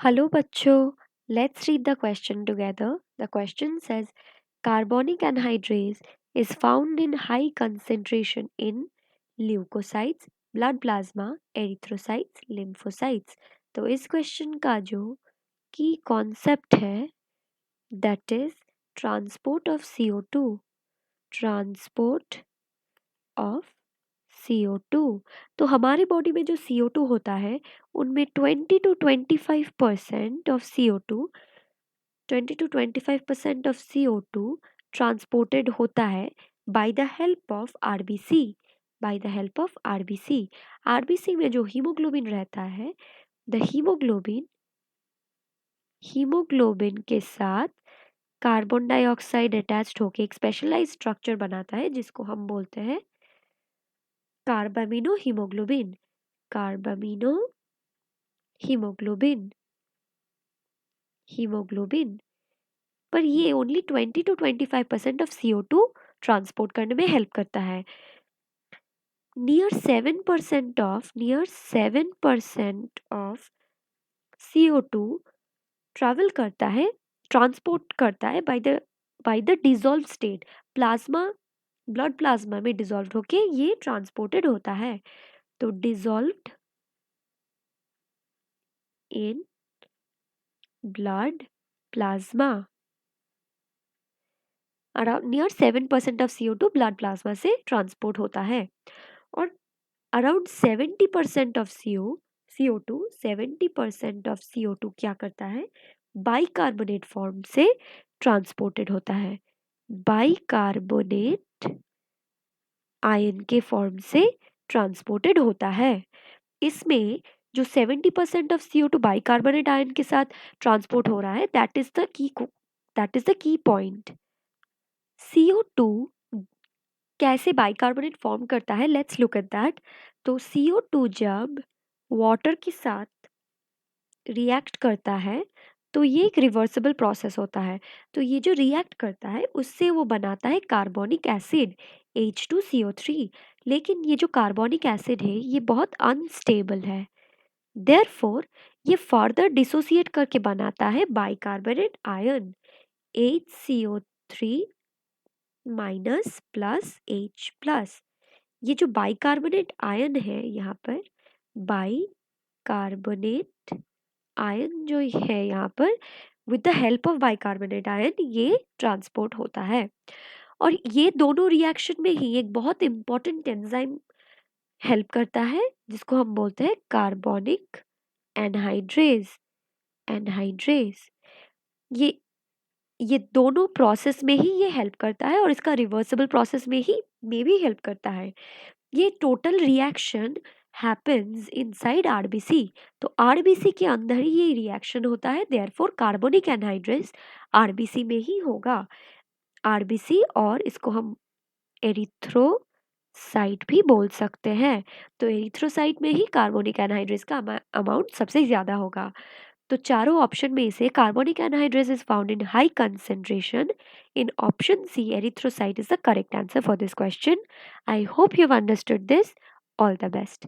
Hello, bachcho. Let's read the question together. The question says carbonic anhydrase is found in high concentration in leukocytes, blood plasma, erythrocytes, lymphocytes. तो इस question का जो की concept है that is transport of CO2 transport of CO2। तो हमारी body में जो CO2 होता है उनमें 20 to 25% ऑफ CO2 ट्रांसपोर्टेड होता है by the help of RBC. RBC में जो हीमोग्लोबिन रहता है द हीमोग्लोबिन के साथ कार्बन डाइऑक्साइड अटैच्ड होके एक स्पेशलाइज्ड स्ट्रक्चर बनाता है जिसको हम बोलते हैं carbamino haemoglobin. Carbamino haemoglobin haemoglobin पर ये only 20 to 25% of CO2 transport करने में हेल्प करता है। नियर 7% ऑफ CO2 ट्रैवल करता है ट्रांसपोर्ट करता है by the dissolve state. Plasma blood plasma में डिसॉल्व होके ये ट्रांसपोर्टेड होता है। तो dissolved in blood plasma around near 7% of CO2 blood plasma से ट्रांसपोर्ट होता है और अराउंड 70% ऑफ CO2 क्या करता है बाइकार्बोनेट फॉर्म से ट्रांसपोर्टेड होता है। बाइकार्बोनेट आयन के फॉर्म से ट्रांसपोर्टेड होता है। इसमें जो 70% ऑफ CO2 बाइकार्बोनेट आयन के साथ ट्रांसपोर्ट हो रहा है that is the key point. CO2 कैसे बाइकार्बोनेट फॉर्म करता है लेट्स लुक एट दैट। तो CO2 जब वाटर के साथ रिएक्ट करता है तो ये एक रिवर्सिबल प्रोसेस होता है। तो ये जो रिएक्ट करता है उससे वो बनाता है कार्बोनिक एसिड H2CO3। लेकिन ये जो कार्बोनिक एसिड है ये बहुत अनस्टेबल है देयरफॉर ये फर्दर डिसोसिएट करके बनाता है bicarbonate ion HCO3 minus plus H plus. ये जो बाइकार्बोनेट आयन है यहाँ पर बाइकार्बोनेट आयन जो है यहाँ पर with the help of bicarbonate ion ये ट्रांसपोर्ट होता है। और ये दोनों रिएक्शन में ही एक बहुत इंपॉर्टेंट एंजाइम हेल्प करता है जिसको हम बोलते हैं कार्बोनिक एनहाइड्रेज एनहाइड्रेज। ये ये दोनों प्रोसेस में ही ये हेल्प करता है और इसका रिवर्सिबल प्रोसेस में भी हेल्प करता है। ये total reaction happens inside RBC. तो आरबीसी के अंदर ही ये रिएक्शन होता है देयरफॉर कार्बोनिक एनहाइड्रेस आरबीसी में ही होगा। आरबीसी और इसको हम एरिथ्रोसाइट भी बोल सकते हैं। तो एरिथ्रोसाइट में ही कार्बोनिक एनहाइड्रेस का अमाउंट सबसे ज़्यादा होगा। तो चारों ऑप्शन में से carbonic anhydrous is found in high concentration in option C erythrocyte is the correct answer for this question. I hope you've understood this. All the best.